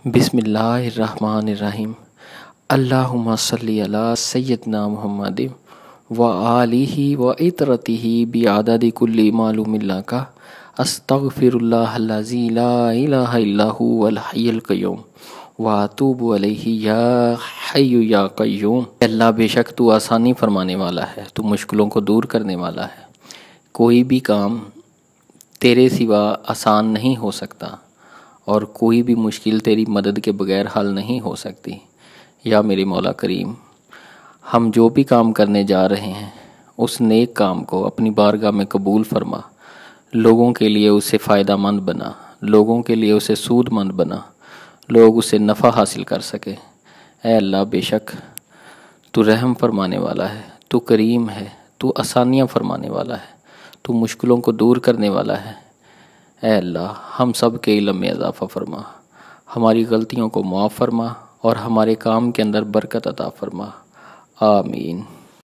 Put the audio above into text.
بسم اللہ الرحمن الرحیم۔ اللہم صلی علی سیدنا محمد و آلہ و اطرتہ بعدد کل معلوم لک۔ استغفر اللہ الذی لا الہ الا هو الحی القیوم و اتوب الیہ یا حی یا قیوم۔ اللہ بے شک تو آسانی فرمانے والا ہے، تو مشکلوں کو دور کرنے والا ہے۔ کوئی بھی کام تیرے سوا آسان نہیں ہو سکتا اور کوئی بھی مشکل تیری مدد کے بغیر حل نہیں ہو سکتی۔ یا میرے مولا کریم، ہم جو بھی کام کرنے جا رہے ہیں اس نیک کام کو اپنی بارگاہ میں قبول فرما، لوگوں کے لیے اسے فائدہ مند بنا، لوگوں کے لیے اسے سود مند بنا، لوگ اسے نفع حاصل کر سکے۔ اے اللہ، بے شک تو رحم فرمانے والا ہے، تو کریم ہے، تو آسانیاں فرمانے والا ہے، تو مشکلوں کو دور کرنے والا ہے۔ اے اللہ، ہم سب کے علم میں اضافہ فرما، ہماری غلطیوں کو معاف فرما اور ہمارے کام کے اندر برکت عطا فرما۔ آمین۔